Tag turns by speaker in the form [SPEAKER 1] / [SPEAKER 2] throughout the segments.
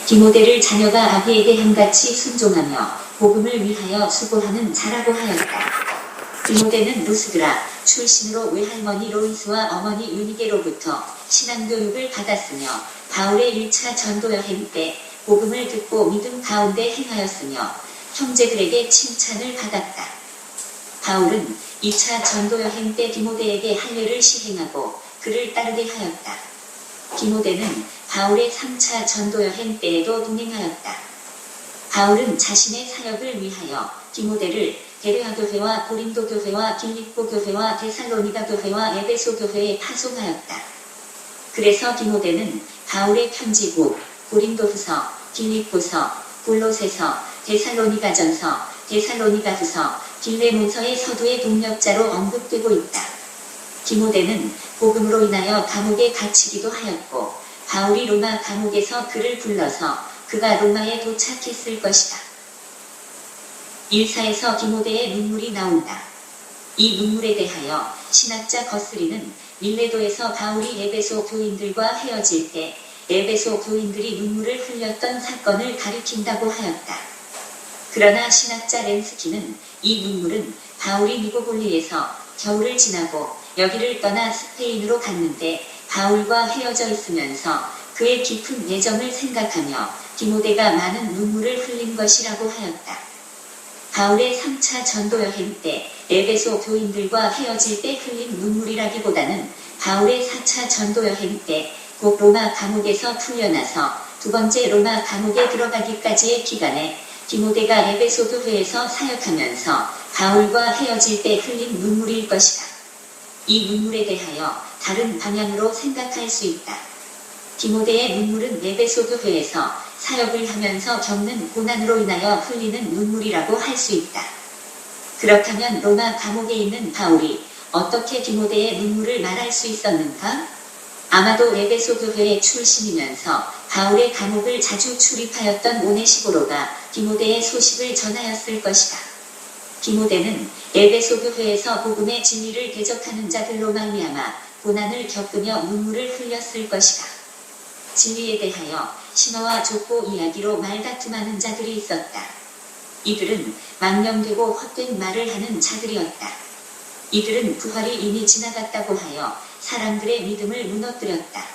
[SPEAKER 1] 디모데를 자녀가 아비에게 함같이 순종하며 복음을 위하여 수고하는 자라고 하였다. 디모데는 루스드라 출신으로 외할머니 로이스와 어머니 유니게로부터 신앙교육을 받았으며 바울의 1차 전도 여행 때 복음을 듣고 믿음 가운데 행하였으며 형제들에게 칭찬을 받았다. 바울은 2차 전도 여행 때 디모데에게 할례를 시행하고 그를 따르게 하였다. 디모데는 바울의 3차 전도 여행 때에도 동행하였다. 바울은 자신의 사역을 위하여 디모데를 베레아 교회와 고린도 교회와 빌립보 교회와 데살로니가 교회와 에베소 교회에 파송하였다. 그래서 디모데는 바울의 편지국, 고린도후서, 빌립보서, 골로새서, 데살로니가전서, 데살로니가후서, 빌레몬서의 서두의 동력자로 언급되고 있다. 디모데는 복음으로 인하여 감옥에 갇히기도 하였고 바울이 로마 감옥에서 그를 불러서 그가 로마에 도착했을 것이다. 1사에서 디모데의 눈물이 나온다. 이 눈물에 대하여 신학자 거스리는 밀레도에서 바울이 에베소 교인들과 헤어질 때 에베소 교인들이 눈물을 흘렸던 사건을 가리킨다고 하였다. 그러나 신학자 렌스키는 이 눈물은 바울이 니고볼리에서 겨울을 지나고 여기를 떠나 스페인으로 갔는데 바울과 헤어져 있으면서 그의 깊은 애정을 생각하며 디모데가 많은 눈물을 흘린 것이라고 하였다. 바울의 3차 전도 여행 때 에베소 교인들과 헤어질 때 흘린 눈물이라기보다는 바울의 4차 전도 여행 때 곧 로마 감옥에서 풀려나서 두 번째 로마 감옥에 들어가기까지의 기간에 디모데가 에베소 교회에서 사역하면서 바울과 헤어질 때 흘린 눈물일 것이다. 이 눈물에 대하여 다른 방향으로 생각할 수 있다. 디모데의 눈물은 에베소 교회에서 사역을 하면서 겪는 고난으로 인하여 흘리는 눈물이라고 할 수 있다. 그렇다면 로마 감옥에 있는 바울이 어떻게 디모데의 눈물을 말할 수 있었는가? 아마도 에베소 교회의 출신이면서 바울의 감옥을 자주 출입하였던 오네시보로가 디모데의 소식을 전하였을 것이다. 디모데는 에베소 교회에서 복음의 진리를 대적하는 자들로 말미암아 고난을 겪으며 눈물을 흘렸을 것이다. 진리에 대하여 신어와 족보 이야기로 말다툼하는 자들이 있었다. 이들은 망령되고 헛된 말을 하는 자들이었다. 이들은 부활이 이미 지나갔다고 하여 사람들의 믿음을 무너뜨렸다.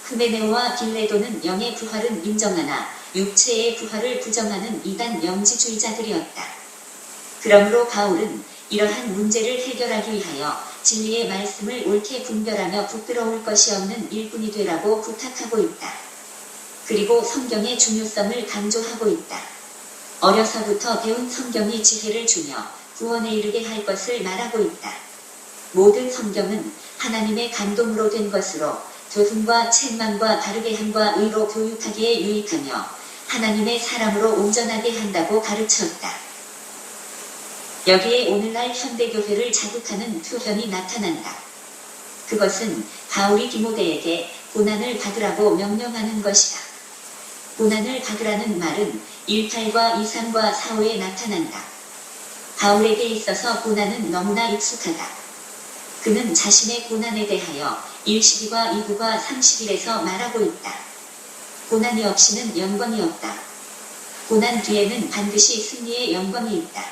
[SPEAKER 1] 흐메네오와 빌레도는 영의 부활은 인정하나 육체의 부활을 부정하는 이단 영지주의자들이었다. 그러므로 바울은 이러한 문제를 해결하기 위하여 진리의 말씀을 옳게 분별하며 부끄러울 것이 없는 일꾼이 되라고 부탁하고 있다. 그리고 성경의 중요성을 강조하고 있다. 어려서부터 배운 성경이 지혜를 주며 구원에 이르게 할 것을 말하고 있다. 모든 성경은 하나님의 감동으로 된 것으로 교훈과 책망과 바르게 함과 의로 교육하기에 유익하며 하나님의 사람으로 온전하게 한다고 가르쳤다. 여기에 오늘날 현대교회를 자극하는 표현이 나타난다. 그것은 바울이 디모데에게 고난을 받으라고 명령하는 것이다. 고난을 받으라는 말은 1:8과 2:3과 4:5에 나타난다. 바울에게 있어서 고난은 너무나 익숙하다. 그는 자신의 고난에 대하여 1:12과 2:9과 30일에서 말하고 있다. 고난이 없이는 영광이 없다. 고난 뒤에는 반드시 승리의 영광이 있다.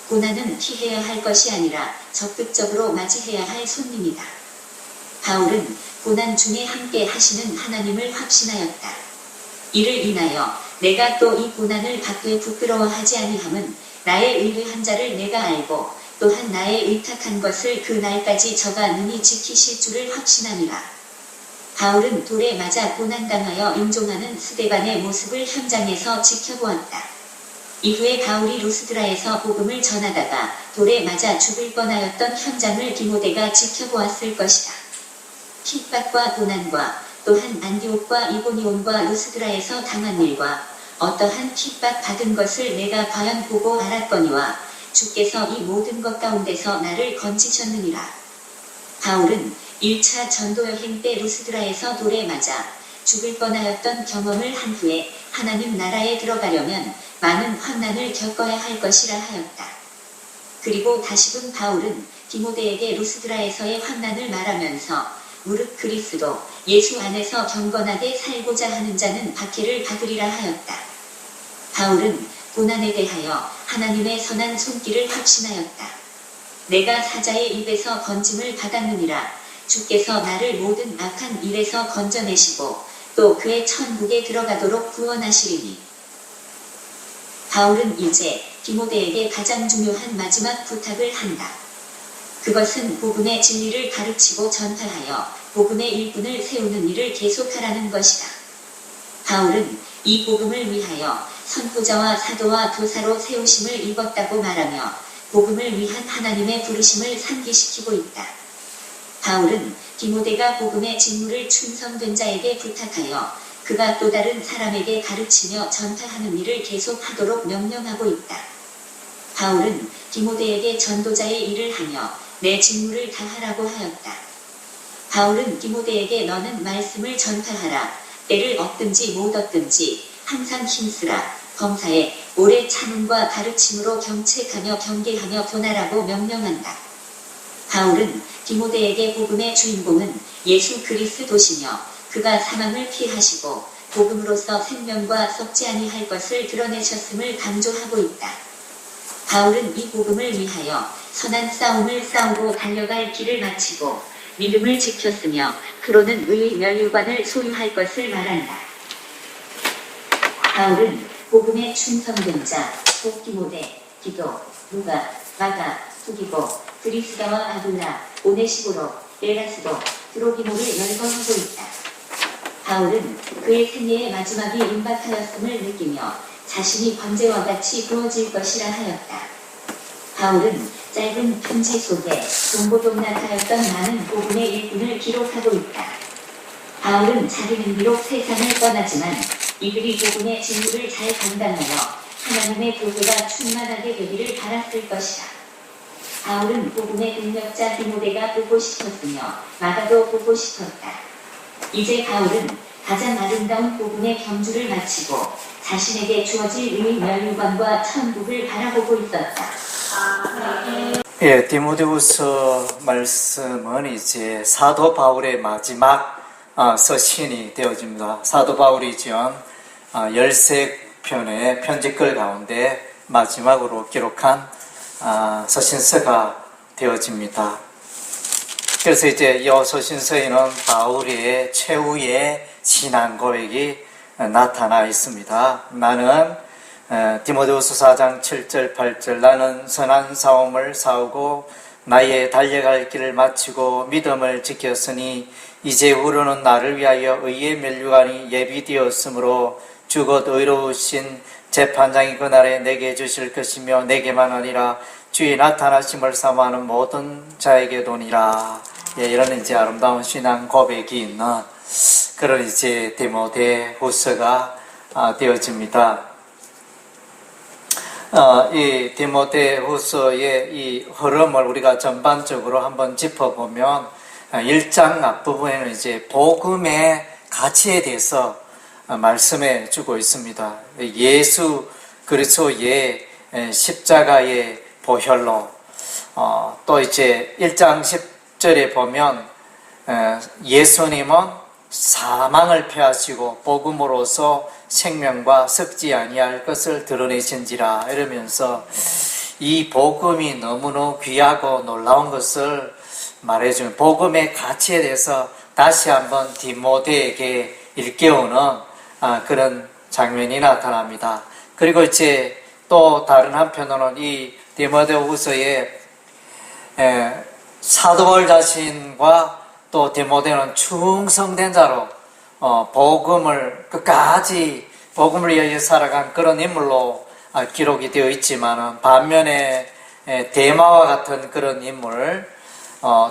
[SPEAKER 1] 고난은 피해야 할 것이 아니라 적극적으로 맞이해야 할 손님이다. 바울은 고난 중에 함께 하시는 하나님을 확신하였다. 이를 인하여 내가 또 이 고난을 받되 부끄러워하지 아니함은 나의 의뢰한 자를 내가 알고 또한 나의 의탁한 것을 그 날까지 저가 능히 지키실 줄을 확신하니라. 바울은 돌에 맞아 고난당하여 임종하는 스데반의 모습을 현장에서 지켜보았다. 이후에 바울이 루스드라에서 복음을 전하다가 돌에 맞아 죽을 뻔하였던 현장을 디모데가 지켜보았을 것이다. 핍박과 고난과 또한 안디옥과 이고니온과 루스드라에서 당한 일과 어떠한 핍박 받은 것을 내가 과연 보고 알았거니와 주께서 이 모든 것 가운데서 나를 건지셨느니라. 바울은 1차 전도 여행 때 루스드라에서 돌에 맞아 죽을 뻔하였던 경험을 한 후에 하나님 나라에 들어가려면 많은 환난을 겪어야 할 것이라 하였다. 그리고 다시금 바울은 디모데에게 루스드라에서의 환난을 말하면서 무릇 그리스도 예수 안에서 경건하게 살고자 하는 자는 박해를 받으리라 하였다. 바울은 고난에 대하여 하나님의 선한 손길을 확신하였다. 내가 사자의 입에서 건짐을 받았느니라. 주께서 나를 모든 악한 일에서 건져내시고 또 그의 천국에 들어가도록 구원하시리니. 바울은 이제 디모데에게 가장 중요한 마지막 부탁을 한다. 그것은 복음의 진리를 가르치고 전파하여 복음의 일꾼을 세우는 일을 계속하라는 것이다. 바울은 이 복음을 위하여 선포자와 사도와 교사로 세우심을 입었다고 말하며 복음을 위한 하나님의 부르심을 상기시키고 있다. 바울은 디모데가 복음의 직무를 충성된 자에게 부탁하여 그가 또 다른 사람에게 가르치며 전파하는 일을 계속하도록 명령하고 있다. 바울은 디모데에게 전도자의 일을 하며 내 직무를 다하라고 하였다. 바울은 디모데에게 너는 말씀을 전파하라. 때를 얻든지 못 얻든지 항상 힘쓰라. 범사에 오래 참음과 가르침으로 경책하며 경계하며 교나라고 명령한다. 바울은 디모데에게 복음의 주인공은 예수 그리스도시며 그가 사망을 피하시고 복음으로써 생명과 썩지 아니할 것을 드러내셨음을 강조하고 있다. 바울은 이 복음을 위하여 선한 싸움을 싸우고 달려갈 길을 마치고 믿음을 지켰으며 그로는 의의 면류관을 소유할 것을 말한다. 바울은 복음의 충성된 자, 곧 디모데, 디도, 루가, 마가, 투기고, 드리스가와 아둘라, 오네시보로, 에라스도, 드로기모를 열거하고 있다. 바울은 그의 생애의 마지막이 임박하였음을 느끼며 자신이 번제와 같이 구워질 것이라 하였다. 바울은 짧은 편지 속에 동고동락하였던 많은 복음의 일꾼을 기록하고 있다. 바울은 자기는 비록 세상을 떠나지만 이들이 복음의 직무를 잘 감당하여 하나님의 교회가 충만하게 되기를 바랐을 것이다. 바울은 복음의 능력자 디모데가 보고 싶었으며 마가도 보고 싶었다. 이제 바울은 가장 아름다운 복음의 경주를 마치고 자신에게 주어질 의 면류관과 천국을 바라보고 있었다.
[SPEAKER 2] 예, 디모데후서 말씀은 이제 사도 바울의 마지막 서신이 되어집니다. 사도 바울이 지은 13편의 편지글 가운데 마지막으로 기록한 서신서가 되어집니다. 그래서 이제 이 서신서에는 바울의 최후의 신앙 고백이 나타나 있습니다. 나는 디모데후서 4장 7절 8절 나는 선한 싸움을 싸우고 나의 달려갈 길을 마치고 믿음을 지켰으니 이제후로는 나를 위하여 의의 면류관이 예비되었으므로 주 곧 의로우신 재판장이 그날에 내게 주실 것이며 내게만 아니라 주의 나타나심을 사모하는 모든 자에게도니라. 예, 이런 이제 아름다운 신앙 고백이 있는 그런 이제 디모데후서가 되어집니다. 이 디모데후서의 이 흐름을 우리가 전반적으로 한번 짚어보면 1장 앞부분에는 이제 복음의 가치에 대해서 말씀해 주고 있습니다. 예수 그리스도의 십자가의 보혈로 또 이제 1장 10절에 보면 예수님은 사망을 피하시고 복음으로서 생명과 썩지 아니할 것을 드러내신지라 이러면서 이 복음이 너무너무 귀하고 놀라운 것을 말해주는 복음의 가치에 대해서 다시 한번 디모데에게 일깨우는 그런 장면이 나타납니다. 그리고 이제 또 다른 한편으로는 이 디모데후서에 사도 바울 자신과 또 디모데는 충성된 자로 복음을 끝까지 복음을 위하여 살아간 그런 인물로 기록이 되어 있지만 반면에 데마와 같은 그런 인물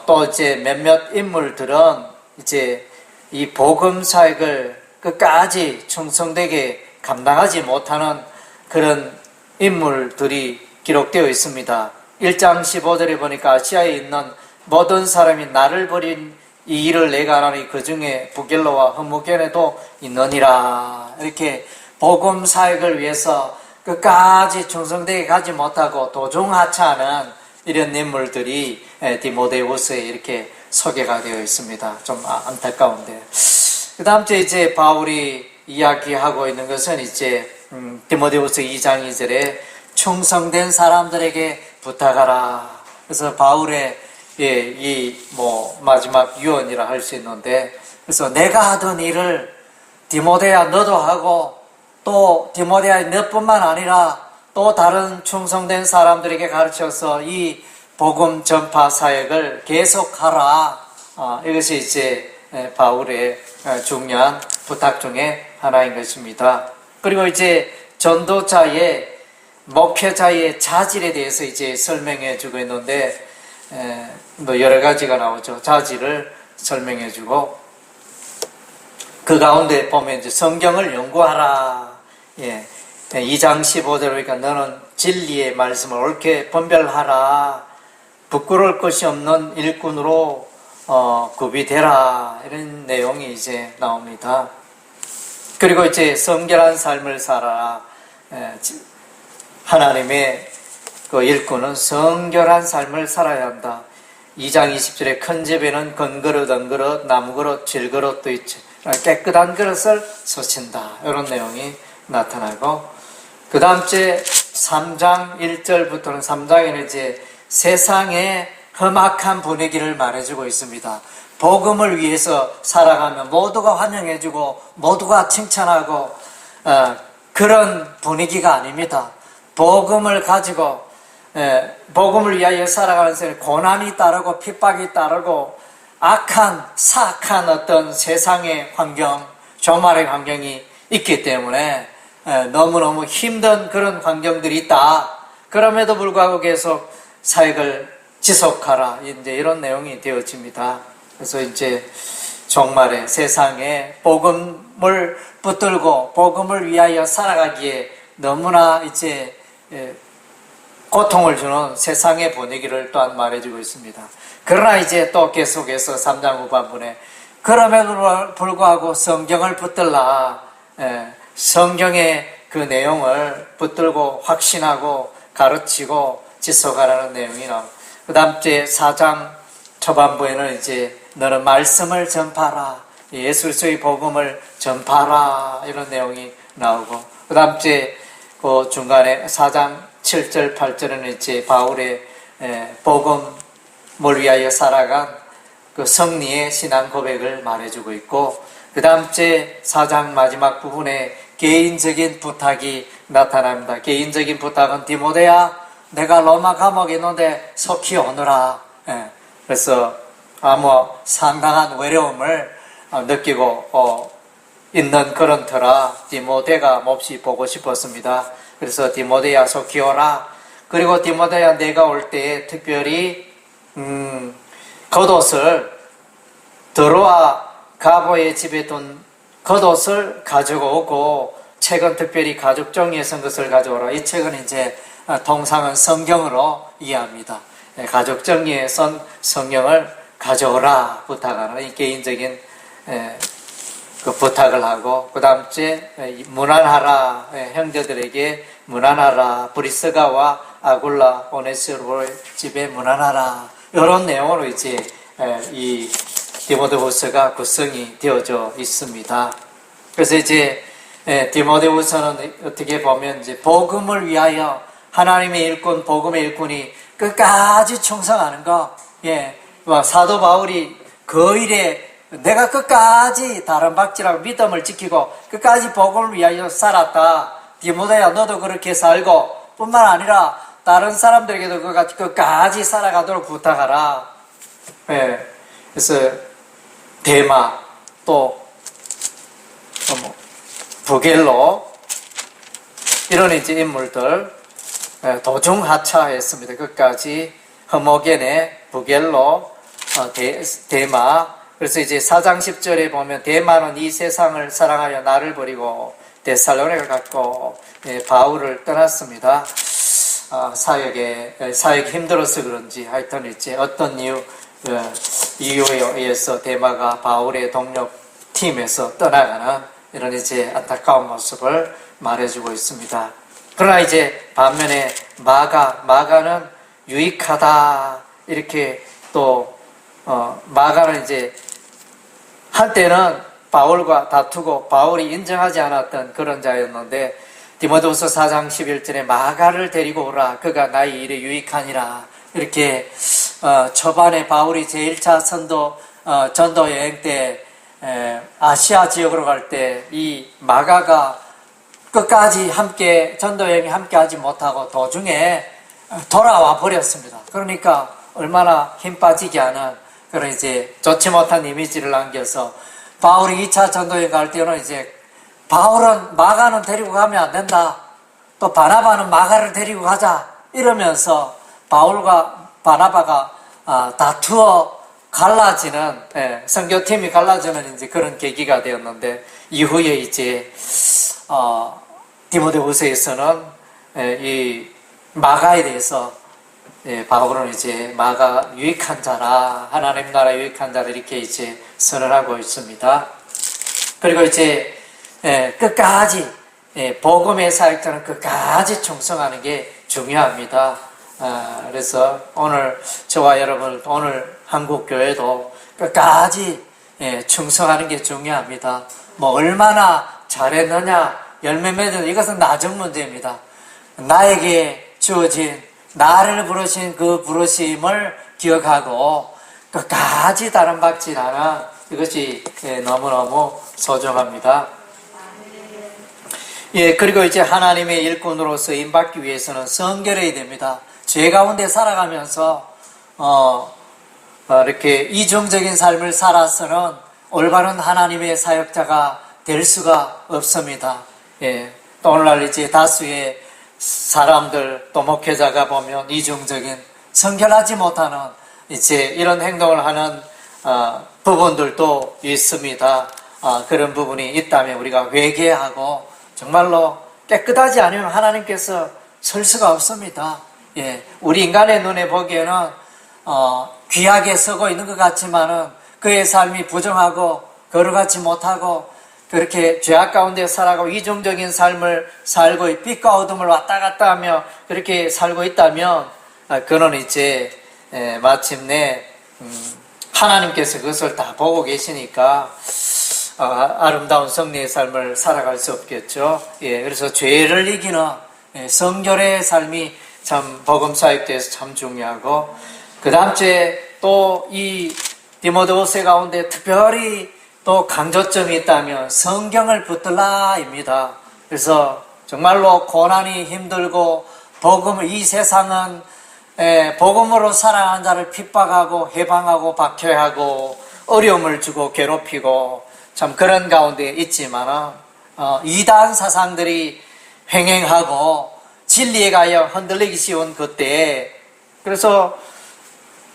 [SPEAKER 2] 또 이제 몇몇 인물들은 이제 이 복음 사역을 끝까지 충성되게 감당하지 못하는 그런 인물들이 기록되어 있습니다. 1장 15절에 보니까 아시아에 있는 모든 사람이 나를 버린 이 일을 내가 안 하니 그 중에 부겔로와 흐무겐에도 있느니라. 이렇게 복음 사역을 위해서 끝까지 충성되게 가지 못하고 도중하차하는 이런 인물들이 디모데후서에 이렇게 소개가 되어 있습니다. 좀 안타까운데. 그 다음 주에 이제 바울이 이야기하고 있는 것은 이제 디모데후서 2장 2절에 충성된 사람들에게 부탁하라. 그래서 바울의 마지막 유언이라 할 수 있는데, 그래서 내가 하던 일을 디모데야 너도 하고, 또 디모데야 너뿐만 아니라 또 다른 충성된 사람들에게 가르쳐서 이 복음 전파 사역을 계속하라. 이것이 이제 바울의 중요한 부탁 중에 하나인 것입니다. 그리고 이제 전도자의 목회자의 자질에 대해서 이제 설명해 주고 있는데, 여러 가지가 나오죠. 자질을 설명해 주고, 그 가운데 보면 이제 성경을 연구하라. 2장 15절, 그러니까 너는 진리의 말씀을 옳게 분별하라. 부끄러울 것이 없는 일꾼으로 구비되라. 이런 내용이 이제 나옵니다. 그리고 이제 성결한 삶을 살아라. 하나님의 그 일꾼은 성결한 삶을 살아야 한다. 2장 20절에 큰 집에는 건그릇, 은그릇, 나무그릇, 질그릇도 있지. 깨끗한 그릇을 서친다. 이런 내용이 나타나고, 그 다음 주에 3장 1절부터는 3장에는 이제 세상의 험악한 분위기를 말해주고 있습니다. 복음을 위해서 살아가면 모두가 환영해주고 모두가 칭찬하고 그런 분위기가 아닙니다. 복음을 가지고 복음을 위하여 살아가는 사람이 고난이 따르고 핍박이 따르고 악한 사악한 어떤 세상의 환경, 종말의 환경이 있기 때문에 너무너무 힘든 그런 환경들이 있다. 그럼에도 불구하고 계속 사역을 지속하라. 이제 이런 내용이 되어집니다. 그래서 이제 종말에 세상에 복음을 붙들고 복음을 위하여 살아가기에 너무나 이제 고통을 주는 세상의 분위기를 또한 말해주고 있습니다. 그러나 이제 또 계속해서 3장 후반부에 그럼에도 불구하고 성경을 붙들라. 성경의 그 내용을 붙들고 확신하고 가르치고 지속하라는 내용이 나옵니다. 그 다음 주에 4장 초반부에는 이제 너는 말씀을 전파하라. 예수 그리스도의 복음을 전파하라. 이런 내용이 나오고, 그 다음 주에 그 중간에 4장 7절 8절에는 이제 바울의 복음을 위하여 살아간 그 승리의 신앙 고백을 말해주고 있고, 그 다음 주에 4장 마지막 부분에 개인적인 부탁이 나타납니다. 개인적인 부탁은 디모데야 내가 로마 감옥에 있는데 속히 오너라. 그래서 아무 상당한 외로움을 느끼고 있는 그런 터라 디모데가 몹시 보고 싶었습니다. 그래서 디모데야 속히 오라. 그리고 디모데야 내가 올 때에 특별히 겉옷을 드로아 가보의 집에 둔 겉옷을 가지고 오고, 책은 특별히 가죽 종이에 쓴 것을 가져오라. 이 책은 이제 통상은 성경으로 이해합니다. 가죽 종이에 쓴 성경을 가져오라 부탁하는 이 개인적인 그 부탁을 하고, 그 다음 주에 문안하라. 형제들에게 문안하라. 브리스가와 아굴라 오네시로의 집에 문안하라. 이런 내용으로 이제 이 디모데후서가 구성이 되어져 있습니다. 그래서 이제 디모데후서는 어떻게 보면 이제 복음을 위하여 하나님의 일꾼, 복음의 일꾼이 끝까지 충성하는 거. 사도 바울이 그 일에 내가 끝까지 다른 박지라고 믿음을 지키고 끝까지 복음을 위하여 살았다. 디모데야 너도 그렇게 살고 뿐만 아니라 다른 사람들에게도 끝까지 살아가도록 부탁하라. 그래서 데마 또 부겔로 이런 이제 인물들 도중하차했습니다. 끝까지 허모게네, 부겔로, 데마. 그래서 이제 4장 10절에 보면 데마는 이 세상을 사랑하여 나를 버리고 데살로니가를 갖고 바울을 떠났습니다. 사역이 힘들어서 그런지 하여튼 이제 어떤 이유에 의해서 데마가 바울의 동력팀에서 떠나가는 이런 이제 안타까운 모습을 말해주고 있습니다. 그러나 이제 반면에 마가는 유익하다 이렇게 또 마가는 이제 한때는 바울과 다투고 바울이 인정하지 않았던 그런 자였는데 디모데후서 4장 11절에 마가를 데리고 오라 그가 나의 일에 유익하니라 이렇게 초반에 바울이 제1차 전도 여행 때 아시아 지역으로 갈 때 이 마가가 끝까지 함께 전도 여행에 함께 하지 못하고 도중에 돌아와 버렸습니다. 그러니까 얼마나 힘 빠지게 하는 그런 이제 좋지 못한 이미지를 남겨서 바울이 2차 전도여행 갈 때는 이제 바울은 마가는 데리고 가면 안 된다. 또 바나바는 마가를 데리고 가자. 이러면서 바울과 바나바가 다투어 갈라지는 선교팀이 갈라지는 이제 그런 계기가 되었는데 이후에 이제 디모데후서에서는 이 마가에 대해서 바울은 이제 마가 유익한 자라 하나님 나라 유익한 자라 이렇게 이제 선언하고 있습니다. 그리고 이제 끝까지 복음의 사역자는 끝까지 충성하는 게 중요합니다. 그래서 오늘 저와 여러분 오늘 한국 교회도 끝까지 충성하는 게 중요합니다. 뭐 얼마나 잘했느냐 열매 맺은 이것은 나중 문제입니다. 나에게 주어진 나를 부르신 그 부르심을 기억하고 끝까지 따름박질하는 이것이 너무너무 소중합니다. 그리고 이제 하나님의 일꾼으로서 임받기 위해서는 성결해야 됩니다. 죄 가운데 살아가면서 이렇게 이중적인 삶을 살아서는 올바른 하나님의 사역자가 될 수가 없습니다. 또 오늘날 이제 다수의 사람들 또 목회자가 보면 이중적인 성결하지 못하는 이제 이런 행동을 하는 부분들도 있습니다. 그런 부분이 있다면 우리가 회개하고 정말로 깨끗하지 않으면 하나님께서 설 수가 없습니다. 우리 인간의 눈에 보기에는 귀하게 서고 있는 것 같지만은 그의 삶이 부정하고 거룩하지 못하고 그렇게 죄악 가운데 살아가고 이중적인 삶을 살고 빛과 어둠을 왔다 갔다 하며 그렇게 살고 있다면 그는 이제 마침내 하나님께서 그것을 다 보고 계시니까 아름다운 성리의 삶을 살아갈 수 없겠죠. 그래서 죄를 이기는 성결의 삶이 참 복음 사역대에서 참 중요하고 그 다음 주에 또 이 디모데후서 가운데 특별히 또 강조점이 있다면 성경을 붙들라입니다. 그래서 정말로 고난이 힘들고 이 세상은 복음으로 살아가는 자를 핍박하고 해방하고 박해하고 어려움을 주고 괴롭히고 참 그런 가운데 있지만 이단 사상들이 횡행하고 진리에 가여 흔들리기 쉬운 그때에 그래서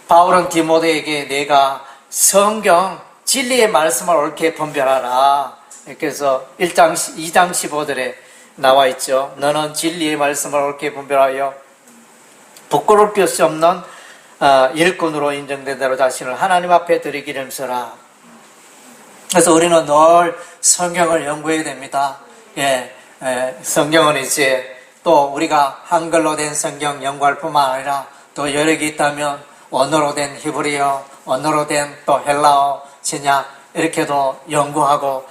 [SPEAKER 2] 바울은 디모데에게 내가 성경 진리의 말씀을 옳게 분별하라. 그래서 2장 15절에 나와 있죠. 너는 진리의 말씀을 옳게 분별하여 부끄러울 것이 없는 일꾼으로 인정된 대로 자신을 하나님 앞에 드리기를 서라. 그래서 우리는 늘 성경을 연구해야 됩니다. 성경은 이제 또 우리가 한글로 된 성경 연구할 뿐만 아니라 또 여러 개 있다면 원어로 된 히브리어, 원어로 된 또 헬라어, 신약 이렇게도 연구하고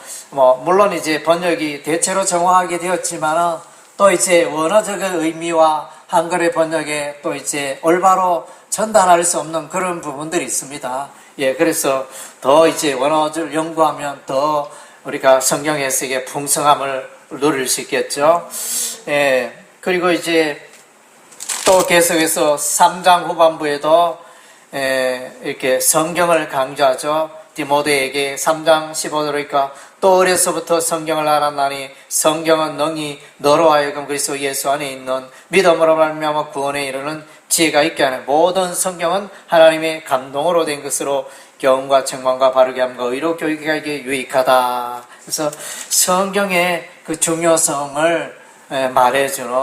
[SPEAKER 2] 물론 이제 번역이 대체로 정확하게 되었지만은 또 이제 원어적인 의미와 한글의 번역에 또 이제 올바로 전달할 수 없는 그런 부분들이 있습니다. 그래서 더 이제 원어를 연구하면 더 우리가 성경 해석의 풍성함을 누릴 수 있겠죠. 그리고 이제 또 계속해서 3장 후반부에도 이렇게 성경을 강조하죠. 디모데에게 3장 15절이니까 그러니까 또 어려서부터 성경을 알았나니 성경은 능히 너로 하여금 그리스도 예수 안에 있는 믿음으로 말미암아 구원에 이르는 지혜가 있게 하는 모든 성경은 하나님의 감동으로 된 것으로 교훈과 책망과 바르게 함과 의로 교육하기에 유익하다. 그래서 성경의 그 중요성을 말해주는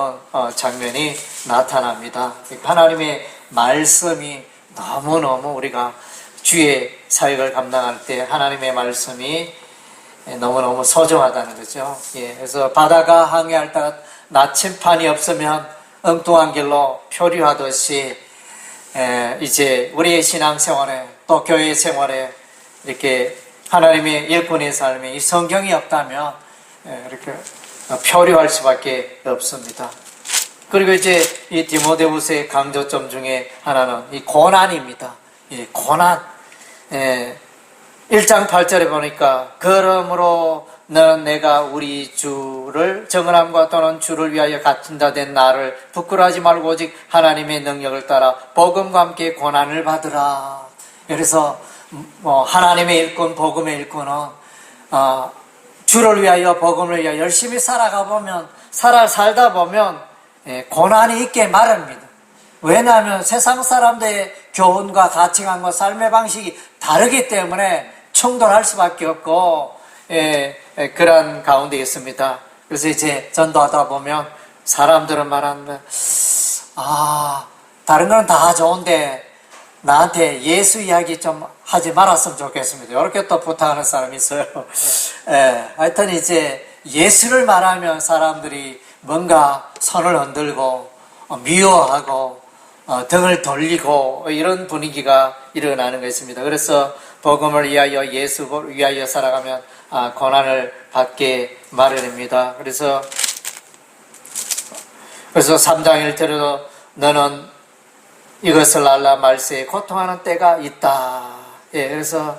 [SPEAKER 2] 장면이 나타납니다. 하나님의 말씀이 너무너무 우리가 주의 사역을 감당할 때 하나님의 말씀이 너무너무 소중하다는 거죠. 그래서 바다가 항해할 때 나침판이 없으면 엉뚱한 길로 표류하듯이 이제 우리의 신앙생활에 또 교회 생활에 이렇게 하나님의 일꾼의 삶에 이 성경이 없다면 이렇게 표류할 수밖에 없습니다. 그리고 이제 이 디모데후서의 강조점 중에 하나는 이 고난입니다. 이 고난. 1장 8절에 보니까 그러므로 너는 내가 우리 주를 정언함과 또는 주를 위하여 갇힌 자 된 나를 부끄러워하지 말고 오직 하나님의 능력을 따라 복음과 함께 고난을 받으라. 그래서 하나님의 일꾼, 복음의 일꾼은 주를 위하여 복음을 위하여 열심히 살다 보면 고난이 있게 마련입니다. 왜냐하면 세상 사람들의 교훈과 가치관과 삶의 방식이 다르기 때문에 충돌할 수밖에 없고 그런 가운데 있습니다. 그래서 이제 전도하다 보면 사람들은 말하는 다른 건 다 좋은데 나한테 예수 이야기 좀 하지 말았으면 좋겠습니다. 이렇게 또 부탁하는 사람이 있어요. 하여튼 이제 예수를 말하면 사람들이 뭔가 손을 흔들고 미워하고 등을 돌리고 이런 분위기가 일어나는 것입니다. 그래서 복음을 위하여 예수를 위하여 살아가면 고난을 받게 마련입니다. 그래서 3장 1절에도 너는 이것을 알라 말세에 고통하는 때가 있다. 그래서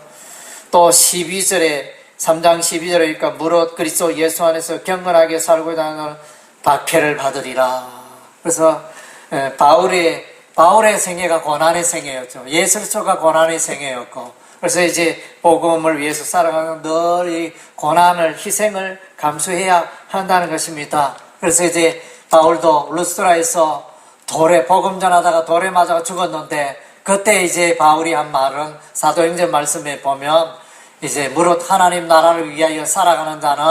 [SPEAKER 2] 또 12절에 3장 12절에 그러니까 무릇 그리스도 예수 안에서 경건하게 살고자 하는 박해를 받으리라. 그래서 바울의 생애가 고난의 생애였죠. 예술서가 고난의 생애였고, 그래서 이제 복음을 위해서 살아가는 늘 이 고난을, 희생을 감수해야 한다는 것입니다. 그래서 이제 바울도 루스드라에서 복음 전하다가 돌에 맞아 죽었는데, 그때 이제 바울이 한 말은 사도행전 말씀에 보면 이제 무릇 하나님 나라를 위하여 살아가는 자는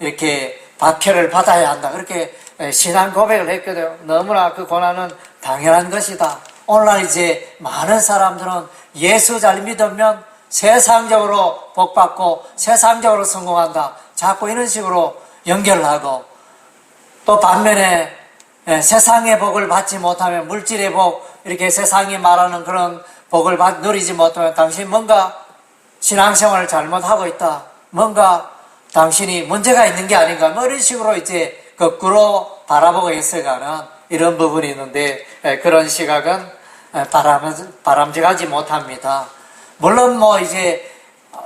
[SPEAKER 2] 이렇게 박해를 받아야 한다. 그렇게 신앙 고백을 했거든요. 너무나 그 고난은 당연한 것이다. 오늘날 이제 많은 사람들은 예수 잘 믿으면 세상적으로 복받고 세상적으로 성공한다. 자꾸 이런 식으로 연결하고, 또 반면에 세상의 복을 받지 못하면, 물질의 복, 이렇게 세상이 말하는 그런 복을 누리지 못하면 당신 뭔가 신앙생활을 잘못하고 있다. 뭔가 당신이 문제가 있는 게 아닌가. 뭐 이런 식으로 이제 거꾸로 바라보고 있어가는 이런 부분이 있는데, 그런 시각은 바람직하지 못합니다. 물론 뭐 이제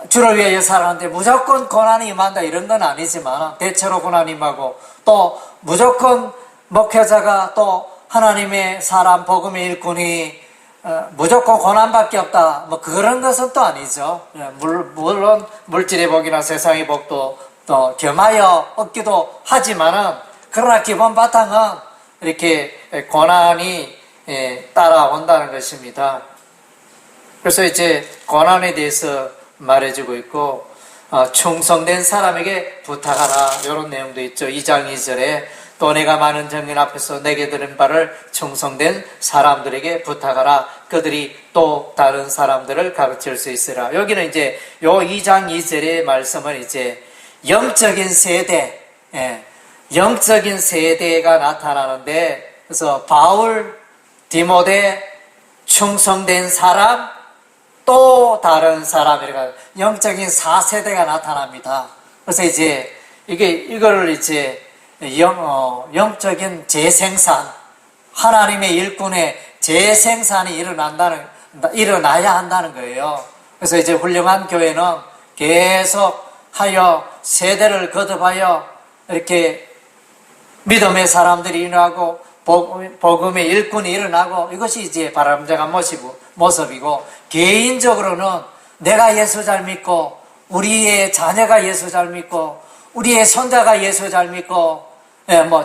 [SPEAKER 2] 주를 위하여 살아가는데 무조건 고난이 임한다 이런 건 아니지만, 대체로 고난이 임하고, 또 무조건 목회자가 또 하나님의 사람, 복음의 일꾼이 무조건 고난밖에 없다, 뭐 그런 것은 또 아니죠. 물론 물질의 복이나 세상의 복도 또 겸하여 얻기도 하지만은, 그러나 기본 바탕은 이렇게 고난이 따라온다는 것입니다. 그래서 이제 고난에 대해서 말해주고 있고, 충성된 사람에게 부탁하라 이런 내용도 있죠. 2장 2절에 또 내가 많은 정인 앞에서 내게 들은 바를 충성된 사람들에게 부탁하라. 그들이 또 다른 사람들을 가르칠 수 있으라. 여기는 이제 요 2장 2절의 말씀은 이제 영적인 세대, 영적인 세대가 나타나는데, 그래서 바울, 디모데, 충성된 사람, 또 다른 사람, 이렇게 영적인 4세대가 나타납니다. 그래서 이제 이걸 이제 영적인 재생산, 하나님의 일꾼의 재생산이 일어나야 한다는 거예요. 그래서 이제 훌륭한 교회는 계속 하여 세대를 거듭하여 이렇게 믿음의 사람들이 일어나고 복음의 일꾼이 일어나고, 이것이 이제 바람직한 모습이고, 개인적으로는 내가 예수 잘 믿고, 우리의 자녀가 예수 잘 믿고, 우리의 손자가 예수 잘 믿고,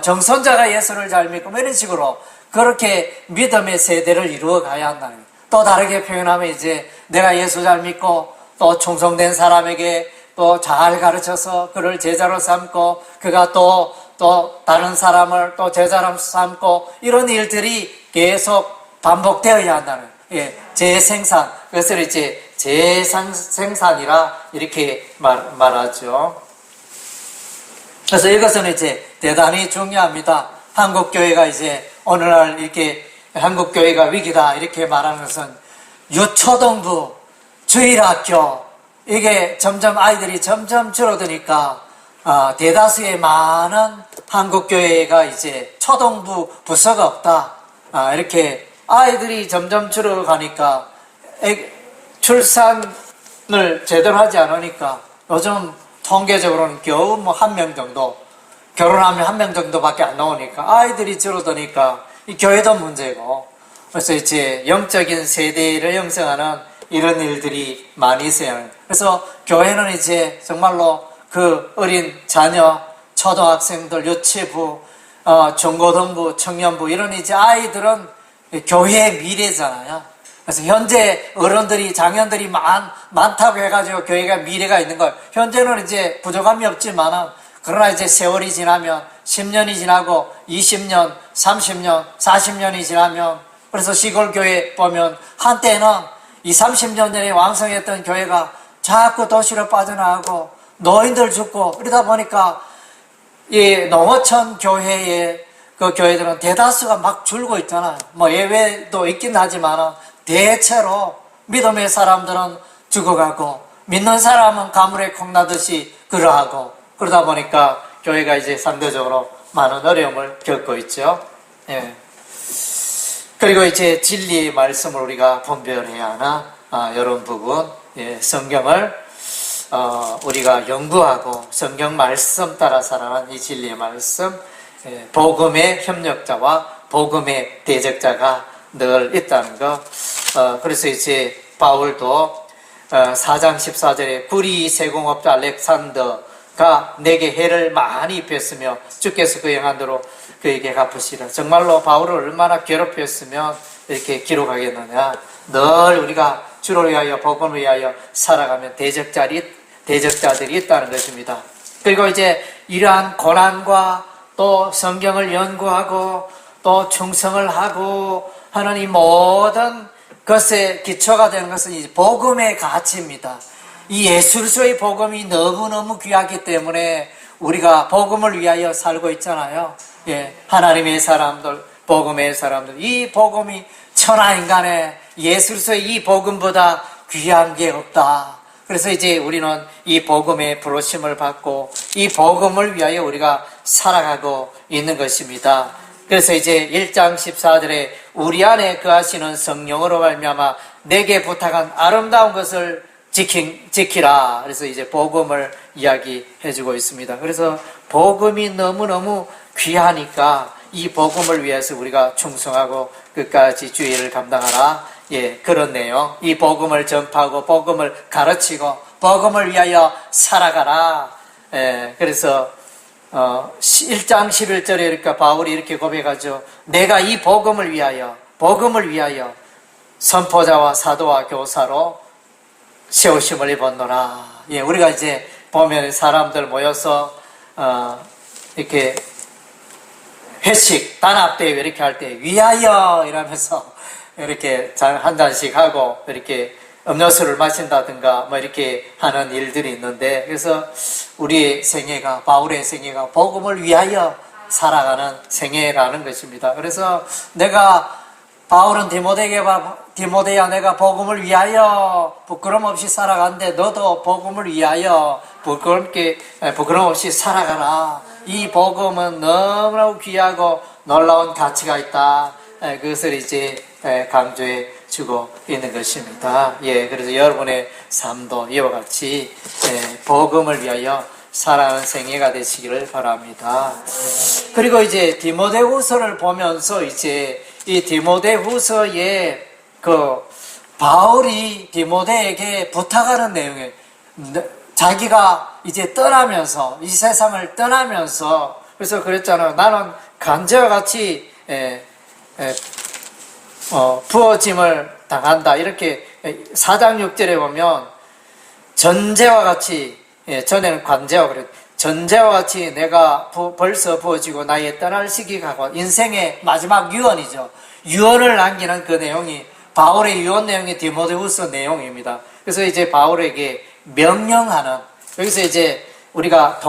[SPEAKER 2] 정손자가 예수를 잘 믿고, 이런 식으로 그렇게 믿음의 세대를 이루어 가야 한다는 거예요. 또 다르게 표현하면 이제 내가 예수 잘 믿고 또 충성된 사람에게 또 잘 가르쳐서 그를 제자로 삼고, 그가 또 다른 사람을 또 제자로 삼고, 이런 일들이 계속 반복되어야 한다는 거예요. 재생산, 그것을 이제 재생산이라 이렇게 말하죠. 그래서 이것은 이제 대단히 중요합니다. 한국교회가 이제 오늘날 이렇게 한국교회가 위기다 이렇게 말하는 것은 유초등부, 주일학교, 이게 점점 아이들이 점점 줄어드니까 대다수의 많은 한국교회가 이제 초등부 부서가 없다. 이렇게 아이들이 점점 줄어가니까 출산을 제대로 하지 않으니까 요즘 통계적으로는 겨우 뭐 1명 정도, 결혼하면 1명 정도밖에 안 나오니까 아이들이 줄어드니까 이 교회도 문제고, 그래서 이제 영적인 세대를 형성하는 이런 일들이 많이 있어요. 그래서 교회는 이제 정말로 그 어린 자녀, 초등학생들, 유치부, 중고등부, 청년부, 이런 이제 아이들은 교회의 미래잖아요. 그래서 현재 어른들이, 장년들이 많다고 해가지고 교회가 미래가 있는 거예요. 현재는 이제 부족함이 없지만은, 그러나 이제 세월이 지나면 10년이 지나고 20년, 30년, 40년이 지나면, 그래서 시골 교회 보면 한때는 20, 30년 전에 왕성했던 교회가 자꾸 도시로 빠져나가고 노인들 죽고 그러다 보니까 이 농어촌 교회의 그 교회들은 대다수가 막 줄고 있잖아요. 뭐 예외도 있긴 하지만 대체로 믿음의 사람들은 죽어가고 믿는 사람은 가물에 콩나듯이 그러하고, 그러다 보니까 교회가 이제 상대적으로 많은 어려움을 겪고 있죠. 예. 그리고 이제 진리의 말씀을 우리가 분별해야 하나, 이런 부분, 예, 성경을 우리가 연구하고 성경 말씀 따라 살아가는 이 진리의 말씀, 예, 복음의 협력자와 복음의 대적자가 늘 있다는 것. 그래서 이제 바울도 4장 14절에 구리 세공업자 알렉산더가 내게 해를 많이 입혔으며 주께서 그 영안대로 그에게 갚으시라. 정말로 바울을 얼마나 괴롭혔으면 이렇게 기록하겠느냐. 늘 우리가 주를 위하여 복음을 위하여 살아가면 대적자들이 있다는 것입니다. 그리고 이제 이러한 고난과 또 성경을 연구하고 또 충성을 하고 하는 이 모든 것의 기초가 되는 것은 이제 복음의 가치입니다. 이 예수 그리스도의 복음이 너무너무 귀하기 때문에 우리가 복음을 위하여 살고 있잖아요. 예, 하나님의 사람들, 복음의 사람들, 이 복음이 천하인간의 예수 그리스도의 이 복음보다 귀한 게 없다. 그래서 이제 우리는 이 복음의 부르심을 받고 이 복음을 위하여 우리가 살아가고 있는 것입니다. 그래서 이제 1장 14절에 우리 안에 거하시는 성령으로 말미암아 내게 부탁한 아름다운 것을 지키라. 그래서 이제 복음을 이야기해주고 있습니다. 그래서 복음이 너무너무 귀하니까 이 복음을 위해서 우리가 충성하고 끝까지 주의를 감당하라. 예, 그렇네요. 이 복음을 전파하고 복음을 가르치고 복음을 위하여 살아가라. 예, 그래서 1장 11절에 그러니까 바울이 이렇게 고백하죠. 내가 이 복음을 위하여 선포자와 사도와 교사로 세우심을 입었노라. 예, 우리가 이제 보면 사람들 모여서 이렇게 회식, 단합대회 이렇게 할 때 위하여 이러면서 이렇게 한 잔씩 하고 이렇게 음료수를 마신다든가 뭐 이렇게 하는 일들이 있는데, 그래서 우리의 생애가, 바울의 생애가 복음을 위하여 살아가는 생애라는 것입니다. 그래서 바울은 디모데야 내가 복음을 위하여 부끄럼 없이 살아가는데 너도 복음을 위하여 부끄럼 없이 살아가라. 이 복음은 너무나 귀하고 놀라운 가치가 있다. 그것을 이제 강조해 주고 있는 것입니다. 예, 그래서 여러분의 삶도 이와 같이 복음을 위하여 살아가는 생애가 되시기를 바랍니다. 그리고 이제 디모데후서를 보면서 이제 이 디모데후서에 그 바울이 디모데에게 부탁하는 내용에 자기가 이제 떠나면서 이 세상을 떠나면서 그래서 그랬잖아요. 나는 간제와 같이 부어짐을 당한다. 이렇게 4장 6절에 보면 전제와 같이, 전에는 관제와 그랬 전제와 같이 내가 벌써 부어지고 나의 떠날 시기가 곧 인생의 마지막 유언이죠. 유언을 남기는 그 내용이 바울의 유언 내용이 디모데후서 내용입니다. 그래서 이제 바울에게 명령하는, 여기서 이제 우리가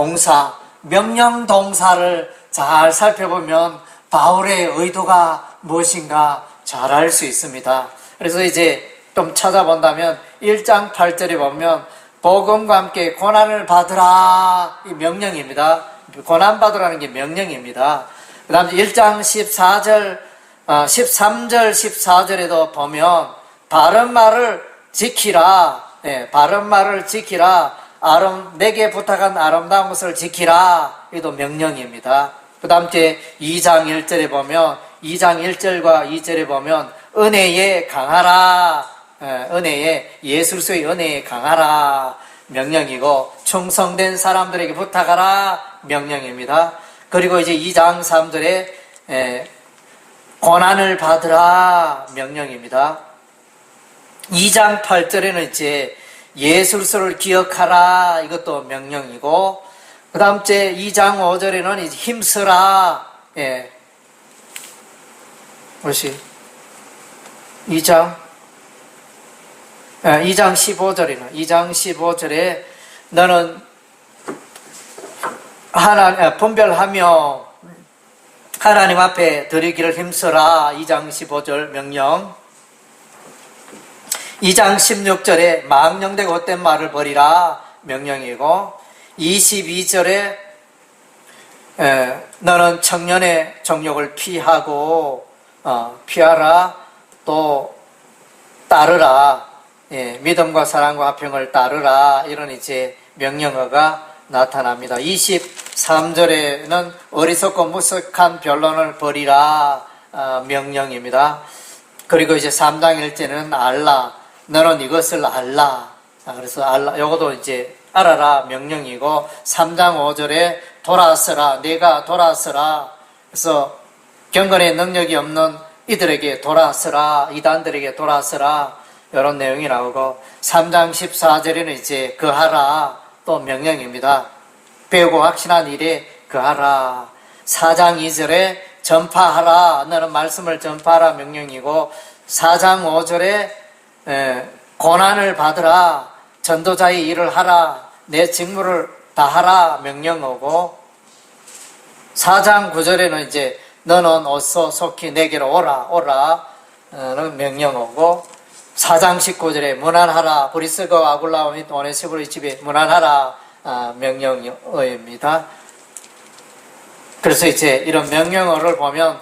[SPEAKER 2] 명령 동사를 잘 살펴보면 바울의 의도가 무엇인가 잘 알 수 있습니다. 그래서 이제 좀 찾아본다면 1장 8절에 보면 복음과 함께 고난을 받으라, 이 명령입니다. 고난 받으라는 게 명령입니다. 그 다음에 1장 13절 14절에도 보면 바른 말을 지키라, 바른 말을 지키라, 내게 부탁한 아름다운 것을 지키라, 이도 명령입니다. 그 다음 때 2장 1절에 보면 2장 1절과 2절에 보면 은혜에 강하라, 은혜에, 예수 그리스도의 은혜에 강하라, 명령이고, 충성된 사람들에게 부탁하라, 명령입니다. 그리고 이제 2장 3절에 고난을 받으라, 명령입니다. 2장 8절에는 이제 예수 그리스도를 기억하라, 이것도 명령이고, 그 다음 째 2장 5절에는 이제 힘쓰라, 무엇이? 2장 15절에 너는 분별하며 하나님 앞에 드리기를 힘써라, 2장 15절 명령. 2장 16절에 망령되고 헛된 말을 버리라, 명령이고, 22절에 너는 청년의 정욕을 피하라, 또 따르라, 믿음과 사랑과 화평을 따르라, 이런 이제 명령어가 나타납니다. 23절에는 어리석고 무식한 변론을 버리라, 명령입니다. 그리고 이제 3장 1절에는 알라, 너는 이것을 알라, 그래서 알라, 이것도 이제 알아라, 명령이고, 3장 5절에 돌아서라, 내가 돌아서라, 그래서 경건의 능력이 없는 이들에게 돌아서라, 이단들에게 돌아서라, 이런 내용이 나오고, 3장 14절에는 이제 거하라, 또 명령입니다. 배우고 확신한 일에 거하라. 4장 2절에 전파하라, 너는 말씀을 전파하라, 명령이고, 4장 5절에 고난을 받으라, 전도자의 일을 하라, 내 직무를 다하라, 명령어고, 4장 9절에는 이제 너는 어서 속히 내게로 오라는 명령어고, 4장 19절에 문안하라, 브리스거 아굴라오 및 오네시보의 집에 문안하라, 명령어입니다. 그래서 이제 이런 명령어를 보면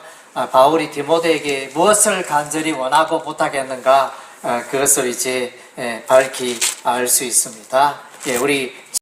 [SPEAKER 2] 바울이 디모데에게 무엇을 간절히 원하고 부탁했는가, 그것을 이제 밝히 알 수 있습니다. 우리